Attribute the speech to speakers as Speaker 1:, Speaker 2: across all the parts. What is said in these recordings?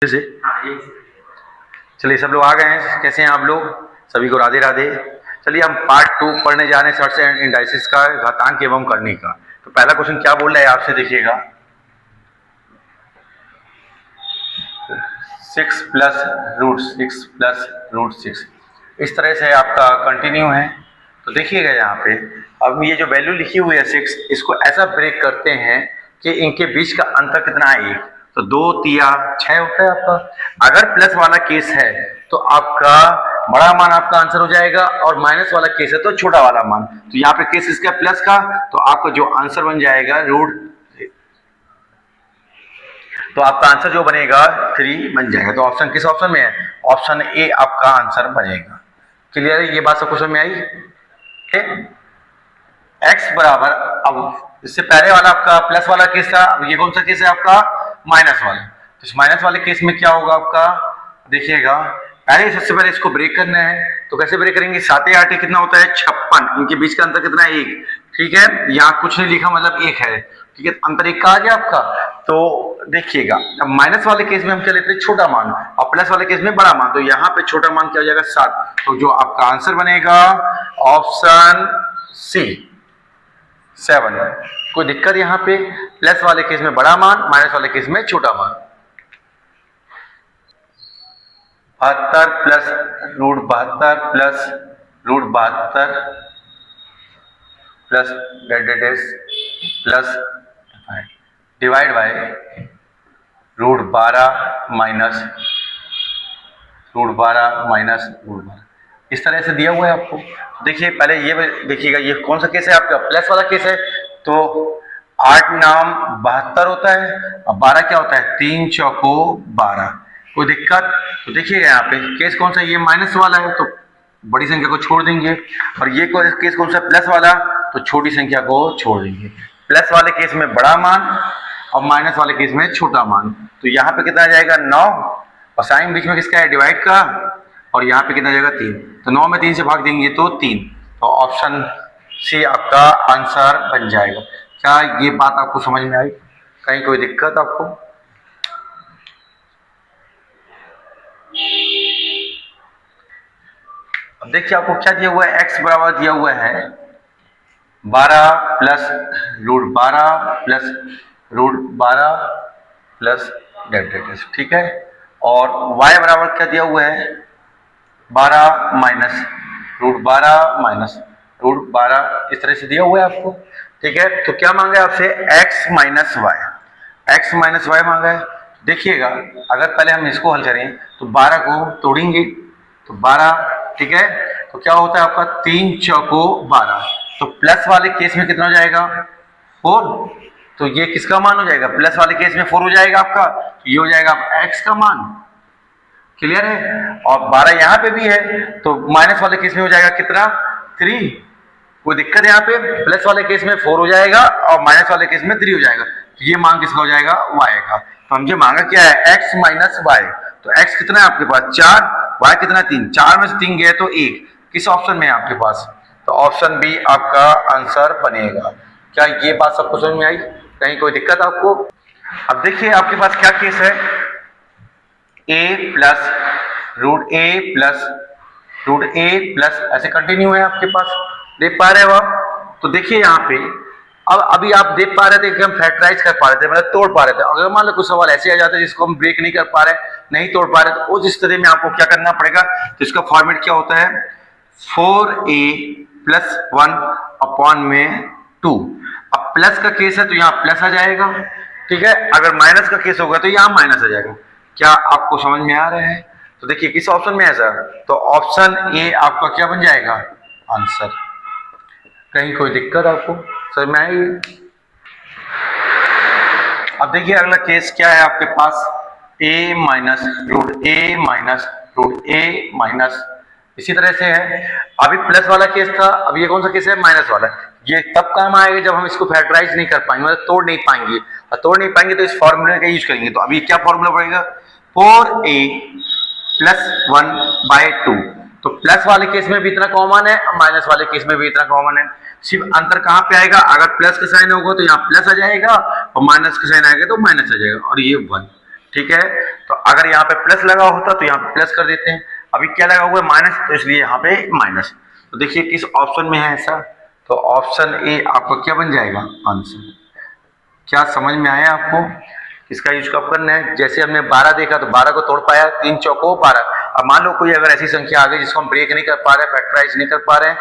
Speaker 1: से चलिए सब लोग आ गए हैं। कैसे हैं आप लोग? सभी को राधे राधे। चलिए हम पार्ट 2 पढ़ने जा रहे हैं, सर्च एंड इंडाइसिस का, घातांक एवं करनी का। तो पहला क्वेश्चन क्या बोल रहा है आपसे, देखिएगा। 6 प्लस रूट 6 इस तरह से आपका कंटिन्यू है। तो देखिएगा यहाँ पे अब ये जो वैल्यू लिखी हुई है 6, इसको ऐसा ब्रेक करते हैं कि इनके बीच का अंतर कितना है, 1। तो 2 3 6 होता है आपका। अगर प्लस वाला केस है तो आपका बड़ा मान आपका आंसर हो जाएगा, और माइनस वाला केस है तो छोटा वाला मान। तो यहाँ पे केस इसका प्लस का, तो आपका जो आंसर बन जाएगा तो आपका आंसर जो बनेगा 3 बन जाएगा। तो ऑप्शन किस ऑप्शन में है? ऑप्शन ए आपका आंसर बनेगा। क्लियर है? ये बात सबको समझ में आई? एक्स बराबर, अब इससे पहले वाला आपका प्लस वाला केस था, अब ये कौन सा केस है आपका? माइनस वाला। तो इस माइनस वाले केस में क्या होगा आपका, देखिएगा। पहले सबसे पहले इसको ब्रेक करना है। तो कैसे ब्रेक करेंगे? 7 8 कितना होता है? 56। इनके बीच का अंतर कितना है? 1। ठीक है, यहाँ कुछ नहीं लिखा, मतलब 1 है। ठीक है, अंतर 1 का आ गया आपका। तो देखिएगा, अब माइनस वाले केस में हम क्या लेते हैं? छोटा मान, और प्लस वाले केस में बड़ा मान। तो यहाँ पे छोटा मान क्या हो जाएगा? 7। तो जो आपका आंसर बनेगा ऑप्शन सी 7। कोई दिक्कत यहाँ पे? प्लस वाले केस में बड़ा मान, माइनस वाले केस में छोटा मान। 72 plus root 72 plus plus divide by root 12 minus root 12। इस तरह से दिया हुआ है आपको। देखिए पहले ये देखिएगा, ये कौन सा केस है आपका? प्लस वाला केस है। तो 8 नाम 72 होता है, और 12 क्या होता है? 3 चौको 12। कोई दिक्कत? तो देखिएगा यहाँ पे केस कौन सा? ये माइनस वाला है, तो बड़ी संख्या को छोड़ देंगे। और ये केस कौन सा? प्लस वाला, तो छोटी संख्या को छोड़ देंगे। प्लस वाले केस में बड़ा मान, और माइनस वाले केस में छोटा मान। तो यहाँ पे कितना आ जाएगा? 9, और साइन बीच में किसका है? डिवाइड का। और यहाँ पे कितना जाएगा? 3। तो 9 में 3 से भाग देंगे तो 3। तो ऑप्शन सी आपका आंसर बन जाएगा। क्या ये बात आपको समझ में आई? कहीं कोई दिक्कत आपको? अब देखिए आपको क्या दिया हुआ है? x बराबर दिया हुआ है 12 प्लस रूट 12 प्लस डेल्टा। ठीक है, और y बराबर क्या दिया हुआ है? 12 माइनस रूट 12। इस तरह से दिया हुआ है आपको। ठीक है, तो क्या मांगा है आपसे? x माइनस वाई मांगा है। देखिएगा, अगर पहले हम इसको हल करें तो 12 को तोड़ेंगे तो 12। ठीक है, तो क्या होता है आपका? 3 चौको 12। तो प्लस वाले केस में कितना हो जाएगा? 4। तो ये किसका मान हो जाएगा? प्लस वाले केस में 4 हो जाएगा आपका। तो ये हो जाएगा x का मान। क्लियर है? और 12 यहाँ पे भी है, तो माइनस वाले केस में हो जाएगा कितना? 3। कोई दिक्कत यहाँ पे? प्लस वाले केस में 4 हो जाएगा, और माइनस वाले केस में 3 हो जाएगा। तो ये मान किसका हो जाएगा? y का। तो हम ये मांगा क्या है? x minus Y. तो x कितना है आपके पास? 4। y कितना? 3। 4 में से 3 गए तो 1। किस ऑप्शन में है आपके पास? तो ऑप्शन बी आपका आंसर बनेगा। क्या ये बात सबको समझ में आई? कहीं कोई दिक्कत आपको? अब देखिए आपके पास क्या केस है? a plus root A plus ऐसे कंटिन्यू है आपके पास। देख पा रहे हो आप? तो देखिए यहाँ पे अब अभी आप देख पा रहे थे कि हम फैक्टराइज कर पा रहे थे, मतलब तोड़ पा रहे थे। अगर मान लो कुछ सवाल ऐसे आ जाते हैं जिसको हम ब्रेक नहीं कर पा रहे, नहीं तोड़ पा रहे, तो उस स्थिति में आपको क्या करना पड़ेगा? तो इसका फॉर्मेट क्या होता है? 4a प्लस 1 अपॉन में 2। अब प्लस का केस है तो यहाँ प्लस आ जाएगा। ठीक है, अगर माइनस का केस होगा तो यहाँ माइनस आ जाएगा। क्या आपको समझ में आ रहा है? तो देखिए किस ऑप्शन में है सर? तो ऑप्शन ए आपका क्या बन जाएगा? आंसर। कहीं कोई दिक्कत आपको समझ में आई? अब देखिए अगला केस क्या है आपके पास? a माइनस रूट माइनस इसी तरह से है। अभी प्लस वाला केस था, अब ये कौन सा केस है? माइनस वाला। ये तब काम आएगा जब हम इसको फैक्टराइज नहीं कर पाएंगे, मतलब तोड़ नहीं पाएंगे। और तोड़ नहीं पाएंगे तो इस फॉर्मूले का यूज करेंगे। तो अभी क्या फॉर्मूला पड़ेगा? 4a plus 1 bye 2। तो प्लस वाले केस में भी इतना कॉमन है, और माइनस वाले केस में भी इतना कॉमन है। सिर्फ अंतर कहाँ पे आएगा? अगर प्लस का साइन होगा तो यहाँ प्लस आ जाएगा, और माइनस का साइन आएगा तो माइनस आ जाएगा, और ये 1। ठीक है, तो अगर यहाँ पे प्लस लगा होता तो यहाँ पे प्लस कर देते हैं, अभी क्या लगा हुआ है माइनस, तो इसलिए यहाँ पे माइनस। तो देखिए किस ऑप्शन में है ऐसा, तो ऑप्शन ए आपका क्या बन जाएगा आंसर। क्या समझ में आया आपको, इसका यूज कब करना है। जैसे हमने 12 देखा तो 12 को तोड़ पाया, 3 चौको 12। अब मान लो कोई अगर ऐसी संख्या आ गई जिसको हम ब्रेक नहीं कर पा रहे, फैक्टराइज नहीं कर पा रहे हैं,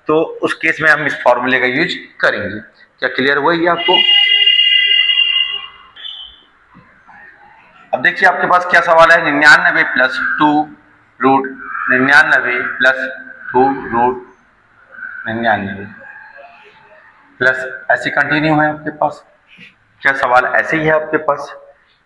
Speaker 1: तो उस केस में हम इस फॉर्मूले का यूज करेंगे। क्या क्लियर हुआ ये आपको। अब देखिए आपके पास क्या सवाल है, 99 plus 2 root 99 plus 2 root 99 plus ऐसे कंटिन्यू है आपके पास। क्या सवाल ऐसे ही है आपके पास,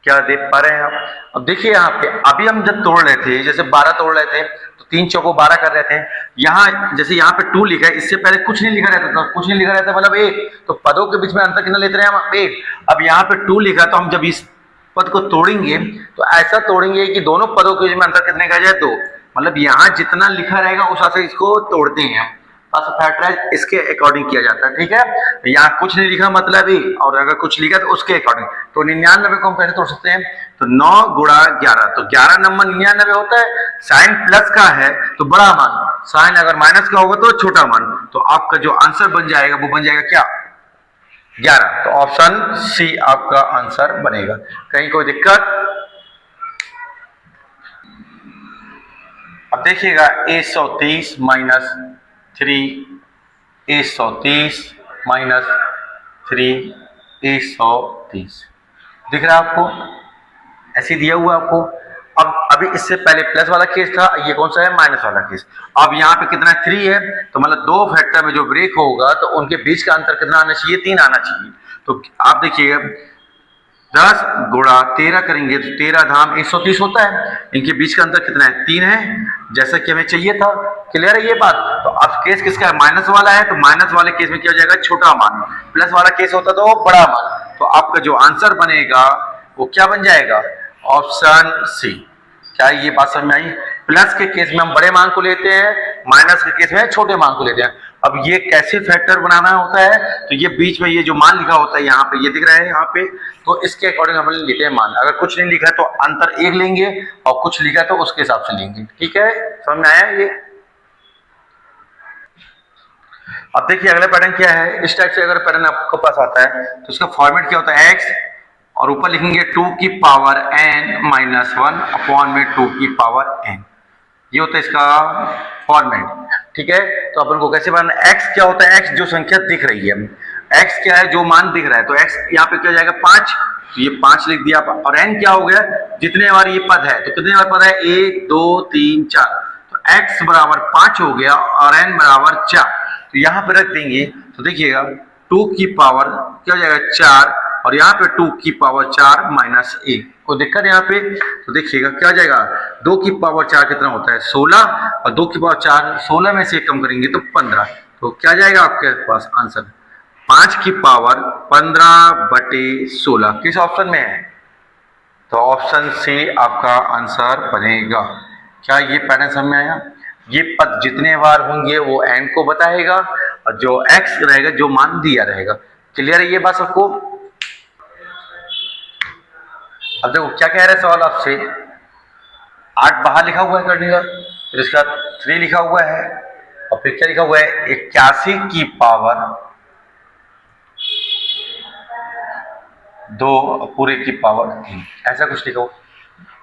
Speaker 1: क्या देख पा रहे हैं आप। अब देखिए यहाँ पे अभी हम जब तोड़ रहे थे, जैसे 12 तोड़ रहे थे तो 3 चौको 12 कर रहे थे, यहाँ जैसे यहाँ पे 2 लिखा है, इससे पहले कुछ नहीं लिखा रहता था, कुछ नहीं लिखा रहता मतलब 1, तो पदों के बीच में अंतर कितना लेते रहे हम 1। अब यहाँ पे 2 लिखा, तो हम जब इस पद को तोड़ेंगे तो ऐसा तोड़ेंगे कि दोनों पदों के बीच में अंतर कितने का जाए 2, मतलब यहाँ जितना लिखा रहेगा उस हिसाब से इसको तोड़ते हैं हम, फैक्टराइज इसके अकॉर्डिंग किया जाता है। ठीक है, यहाँ कुछ नहीं लिखा मतलब ही, और अगर कुछ लिखा तो उसके अकॉर्डिंग। तो 99 को हम कैसे तोड़ सकते हैं, तो 9 गुणा 11, तो 11 नंबर 99 होता है। साइन प्लस का है तो बड़ा मान, साइन अगर माइनस का होगा तो छोटा मान, तो आपका जो आंसर बन जाएगा वो बन जाएगा क्या 11। तो ऑप्शन सी आपका आंसर बनेगा। कहीं कोई दिक्कत। अब देखिएगा A130 minus 3 A130 minus 3 A130 दिख रहा है आपको, ऐसे दिया हुआ आपको। अब अभी इससे पहले प्लस वाला केस था, ये कौन सा है माइनस वाला केस। अब यहाँ पे कितना 3 है, तो मतलब दो फैक्टर में जो ब्रेक होगा तो उनके बीच का अंतर कितना आना चाहिए 3 आना चाहिए। तो आप देखिएगा 10 गुणा 13 करेंगे तो 13 धाम 130 होता है, इनके बीच का अंतर कितना है 3 है, जैसा कि हमें चाहिए था। क्लियर है ये बात। तो अब केस किसका है माइनस वाला है, तो माइनस वाले केस में क्या हो जाएगा छोटा मान, प्लस वाला केस होता तो बड़ा मान। तो आपका जो आंसर बनेगा वो क्या बन जाएगा ऑप्शन सी। क्या ये बात समझ में आई। प्लस के केस में हम बड़े मान को लेते हैं, माइनस के केस में छोटे मान को लेते हैं। अब ये कैसे फैक्टर बनाना होता है, तो ये बीच में ये जो मान लिखा होता है यहाँ पे, ये दिख रहा है यहाँ पे, तो इसके अकॉर्डिंग हम लेते हैं मान। अगर कुछ नहीं लिखा है तो अंतर 1 लेंगे, और कुछ लिखा है तो उसके हिसाब से लेंगे। ठीक है, समझ में आया ये। अब देखिए अगला पैटर्न क्या है, इस टाइप से अगर पैटर्न आपके पास आता है तो उसका फॉर्मेट क्या होता है x, और ऊपर लिखेंगे 2 की पावर n माइनस 1 अपॉन में 2 की पावर n, ये होता है इसका फॉर्मेट। ठीक है, तो अपन को कैसे बनाना, x क्या होता है, x जो संख्या दिख रही है, x क्या है जो मान दिख रहा है, तो x यहाँ पे क्या जाएगा 5, तो ये 5 लिख दिया, और n क्या हो गया जितने बार ये पद है, तो कितने बार पद है 1 2 3 4, तो x बराबर 5 हो गया और n बराबर 4, तो यहाँ पे रख देंगे। तो देखिएगा 2 की पावर क्या हो जाएगा 4, और यहाँ पे 2 की पावर 4 माइनस 1, कोई दिक्कत यहाँ पे। तो देखिएगा क्या हो जाएगा 2 की पावर 4 कितना होता है 16, और 2 की पावर 4 16 में से कम करेंगे तो 15, तो क्या जाएगा आपके पास आंसर 5 की पावर 15/16, किस ऑप्शन में है, तो ऑप्शन सी आपका आंसर बनेगा। क्या ये पैटर्न समझ में आया। ये पद जितने बार होंगे वो n को बताएगा, और जो x रहेगा जो मान दिया रहेगा। क्लियर है ये बात सबको। अब देखो क्या कह रहे हैं सवाल आपसे, 8 बाहर लिखा हुआ है करने का, फिर इसके बाद 3 लिखा हुआ है, और फिर क्या लिखा हुआ है 81 की पावर 2 पूरे की पावर 3, ऐसा कुछ लिखा हुआ।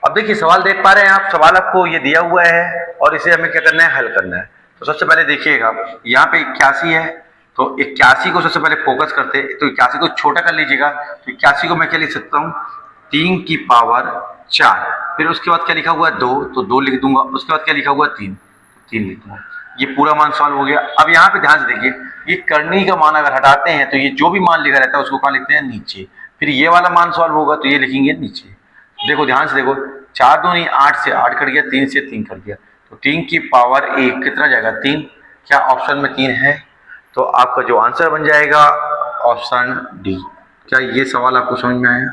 Speaker 1: अब देखिए सवाल देख पा रहे हैं आप, सवाल आपको ये दिया हुआ है और इसे हमें क्या करना है हल करना है। तो सबसे पहले देखिएगा यहाँ पे 81 है, तो 81 को सबसे पहले फोकस करते हैं, तो 81 को छोटा कर लीजिएगा, तो 81 को मैं क्या लिख सकता हूँ 3 की पावर 4, फिर उसके बाद क्या लिखा हुआ है 2, तो 2 लिख दूंगा, उसके बाद क्या लिखा हुआ है 3, 3 लिख दूंगा। ये पूरा मान सॉल्व हो गया। अब यहाँ पे ध्यान से देखिए, ये करनी का मान अगर हटाते हैं तो ये जो भी मान लिखा रहता है उसको कहाँ लिखते हैं नीचे, फिर ये वाला मान सॉल्व होगा तो ये लिखेंगे नीचे। देखो ध्यान से देखो, 4 दूनी 8 से 8 कट गया, 3 से 3 कट गया, तो 3 की पावर 1 कितना जाएगा 3, क्या ऑप्शन में 3 है, तो आपका जो आंसर बन जाएगा ऑप्शन डी। क्या ये सवाल आपको समझ में आया,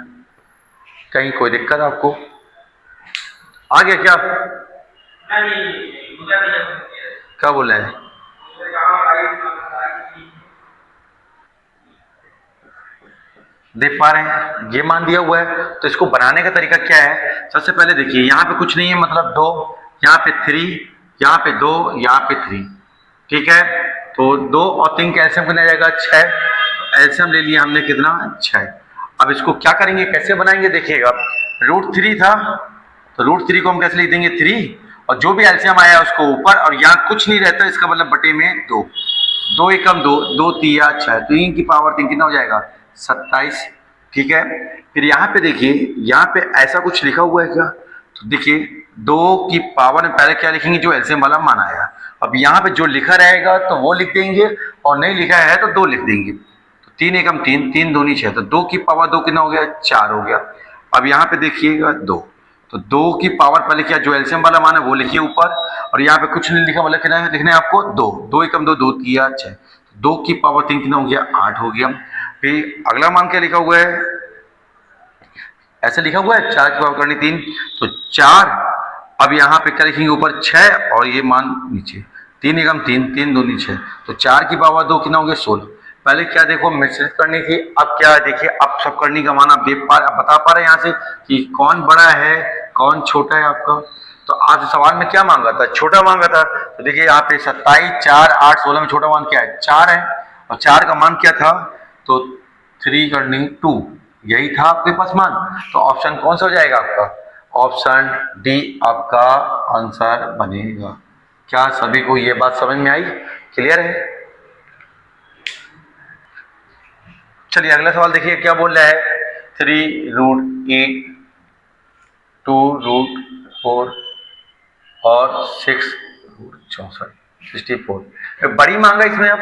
Speaker 1: कहीं कोई दिक्कत आपको आ गया क्या, क्या बोल रहे हैं। देख पा रहे हैं ये मान दिया हुआ है। तो इसको बनाने का तरीका क्या है, सबसे पहले देखिए यहाँ पे कुछ नहीं है मतलब 2, यहाँ पे 3, यहाँ पे 2, यहाँ पे 3, ठीक है। तो 2 और 3 का एलसीएम कितना जाएगा 6, एलसीएम ले लिया हमने कितना 6। अब इसको क्या करेंगे कैसे बनाएंगे देखिएगा, √3 था तो √3 को हम कैसे लिख देंगे 3, और जो भी एलसीएम आया उसको ऊपर, और यहाँ कुछ नहीं रहता इसका मतलब बटे में 2, 2 एकम 2, 2 तिया 6, 3 की पावर 3 कितना हो जाएगा 27, ठीक है। फिर यहाँ पे देखिए यहाँ पे ऐसा कुछ लिखा हुआ है क्या, तो देखिए 2 की पावर में पहले क्या लिखेंगे जो एलसीएम वाला मान आया। अब यहाँ पे जो लिखा रहेगा तो वो लिख देंगे, और नहीं लिखा है तो 2 लिख देंगे। तो 3 एकम 3, 3 दूनी 6, तो 2 की पावर 2 कितना हो गया 4 हो गया। अब यहाँ पे देखिएगा 2, तो 2 की पावर पहले क्या जो एलसीएम वाला मान है वो लिखिए ऊपर, और यहाँ पे कुछ नहीं लिखा मतलब कितना है लिखना है आपको 2, 2 एकम 2, 2 तिया 6, 2 की पावर 3 कितना हो गया 8 हो गया। फिर अगला मान क्या लिखा हुआ है, ऐसे लिखा हुआ है 4 की पावर करनी 3, तो 4, अब यहाँ पे क्या लिखेंगे ऊपर 6 और ये मान नीचे 3 एकम 3, 3 दूनी 6, तो 4 की पावर 2 कितना हो गया 16। पहले क्या देखो मिश्रित करनी थी, अब क्या देखिए अब सब करनी का मान आप देख पा रहे, बता पा रहे हैं यहाँ से कि कौन बड़ा है कौन छोटा है आपका। तो आज सवाल में क्या मांगा था, छोटा मांगा था। तो देखिए यहाँ पे 27, 4, 8, 16 में छोटा मान क्या है 4 है, और 4 का मान क्या था तो 3 करनी 2, यही था आपके पास मान। तो ऑप्शन कौन सा हो जाएगा आपका, ऑप्शन डी आपका आंसर बनेगा। क्या सभी को ये बात समझ में आई, क्लियर है। चलिए अगला सवाल देखिए क्या बोल रहा है, 3√8, 2√4 और 6√64, 64 बड़ी मांगा इसमें। अब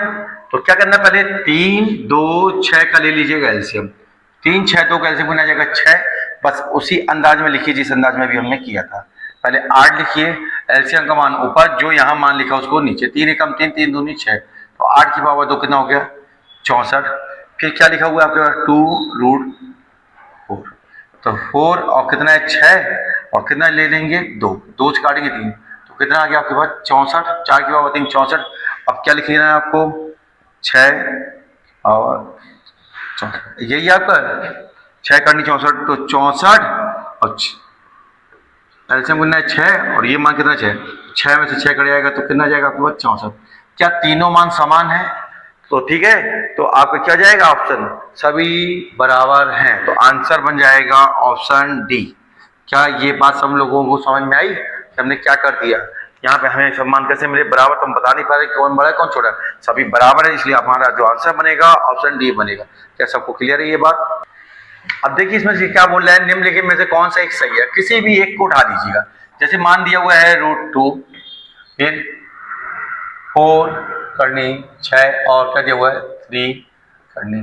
Speaker 1: तो क्या करना, पहले 3, 2, 6 का ले लीजिएगा एलसीएम, 3, 6, 2 का एलसीएम बना जाएगा 6, बस उसी अंदाज में लिखिए जिस अंदाज में भी हमने किया था। पहले 8 लिखिए, एलसीएम का मान ऊपर, जो यहाँ मान लिखा उसको नीचे, 3 एकम 3, 3 दूनी 6, तो 8 की पावर 2 कितना हो गया 64। फिर क्या लिखा हुआ है आपके पास 2√4, तो 4 और कितना है 6, और कितना ले लेंगे 2, 2 से काटेंगे 3, तो कितना आ गया आपके पास 64, 4 की पावर 3 64। अब क्या लिख लेना है आपको 6 और 64, यही आपका 6 करनी 64, तो 64 और एलसीएम कितना है 6, और ये मान कितना 6 में से 6 कट जाएगा तो कितना जाएगा आपके पास 64। क्या तीनों मान समान है, तो ठीक है, तो आपका क्या जाएगा ऑप्शन सभी बराबर हैं, तो आंसर बन जाएगा ऑप्शन डी। क्या ये बात सब लोगों को समझ में आई कि हमने क्या कर दिया, यहाँ पे हमें सब मान कैसे मिले बराबर, तो हम बता नहीं पा रहे कौन बड़ा है कौन छोटा है, सभी बराबर है, इसलिए हमारा जो आंसर बनेगा ऑप्शन डी बनेगा। क्या सबको क्लियर है ये बात। अब देखिए इसमें से क्या बोल रहा है, निम्नलिखित में से कौन सा एक सही है, किसी भी एक को उठा दीजिएगा। जैसे मान दिया हुआ है √2, फिर 4 करनी 6, और क्या दिया हुआ है 3 करनी।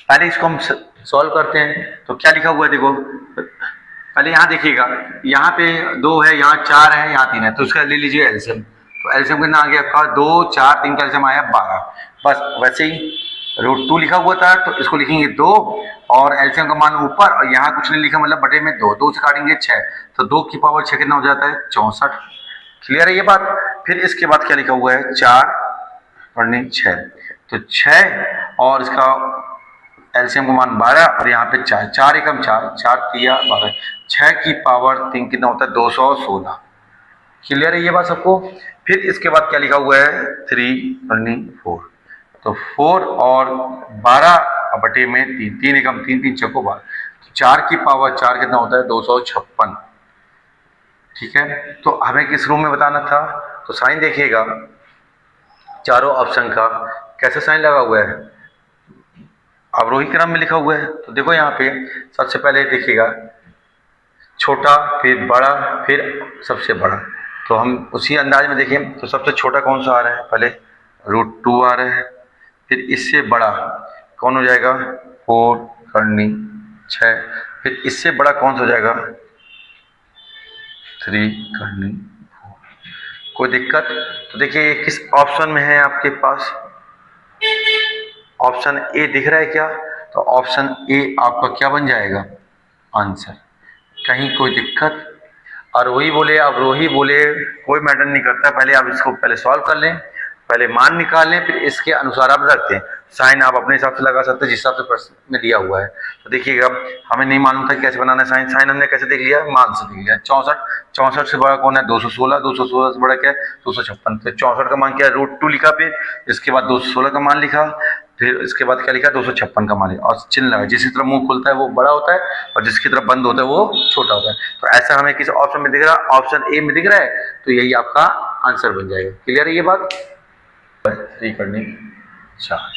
Speaker 1: पहले इसको हम सॉल्व करते हैं, तो क्या लिखा हुआ है देखो, पहले यहाँ देखिएगा, यहाँ पे 2 है, यहाँ 4 है, यहाँ 3 है, तो उसका ले लीजिए एलसीएम। तो एलसीएम कितना आ गया आपका 2, 4, 3 का एलसीएम आया 12। बस वैसे ही √2 लिखा हुआ था तो इसको लिखेंगे 2, और एलसीएम का मान ऊपर, और यहाँ कुछ नहीं लिखा मतलब बटे में 2, 2 से काटेंगे 6, तो 2 की पावर 6 कितना हो जाता है 64। क्लियर है ये बात। फिर इसके बाद क्या लिखा हुआ है 4 और 6, तो 6 और इसका एलसीएम का मान 12, और यहाँ पे 4, 4 एकम 4, 4 तिया 12, 6 की पावर 3 कितना होता है 216। क्लियर है ये बात सबको। फिर इसके बाद क्या लिखा हुआ है 3/4, तो 4 और 12 बटे में 3, 3 एकम 3, 3 छको 12, तो 4 की पावर 4 कितना होता है 256। ठीक है, तो हमें किस रूम में बताना था, तो साइन देखिएगा चारों ऑप्शन का कैसे साइन लगा हुआ है, अवरोही क्रम में लिखा हुआ है। तो देखो यहाँ पे सबसे पहले देखिएगा छोटा, फिर बड़ा, फिर सबसे बड़ा, तो हम उसी अंदाज में देखें। तो सबसे छोटा कौन सा आ रहा है, पहले √2 आ रहा है, फिर इससे बड़ा कौन हो जाएगा 4 करनी 6, फिर इससे बड़ा कौन सा हो जाएगा 3 करनी 4। कोई दिक्कत, तो देखिए किस ऑप्शन में है आपके पास, ऑप्शन ए दिख रहा है क्या, तो ऑप्शन ए आपका क्या बन जाएगा आंसर। कहीं कोई दिक्कत, अवरोही बोले अवरोही बोले कोई मैटर नहीं करता, पहले आप इसको पहले सॉल्व कर लें, पहले मान निकाल लें, फिर इसके अनुसार आप रखते हैं। साइन आप अपने हिसाब से लगा सकते हैं जिस हिसाब से प्रश्न में दिया हुआ है। तो देखिएगा, हमें नहीं मालूम था कैसे बनाना है साइन। साइन हमने कैसे देख लिया, मान से देख लिया। 64 से बड़ा कौन है, 216। 216 से बड़ा क्या है, 256। तो 64 का मान क्या है, √2 लिखा, फिर इसके बाद 216 का मान लिखा, फिर इसके बाद क्या लिखा, 256 का मान लिखा, और चिन्ह लगा। जिसकी तरफ मुंह खुलता है वो बड़ा होता है और जिसकी तरफ बंद होता है वो छोटा होता है। तो ऐसा हमें किस ऑप्शन में दिख रहा है, ऑप्शन ए में दिख रहा है, तो यही आपका आंसर बन जाएगा। क्लियर है ये बात? करनी 4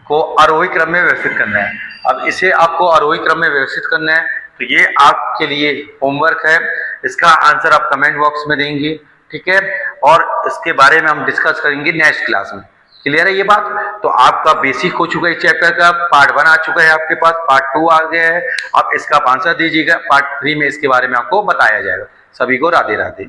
Speaker 1: को आरोही क्रम में व्यवस्थित करना है। अब इसे आपको आरोही क्रम में व्यवस्थित करना है, तो ये आपके लिए होमवर्क है। इसका आंसर आप कमेंट बॉक्स में देंगे, ठीक है, और इसके बारे में हम डिस्कस करेंगे नेक्स्ट क्लास में। क्लियर है ये बात? तो आपका बेसिक हो चुका है चैप्टर का, पार्ट 1 आ चुका है आपके पास, पार्ट 2 आ गया है। अब इसका आप आंसर दीजिएगा, पार्ट 3 में इसके बारे में आपको बताया जाएगा। सभी को राधे राधे।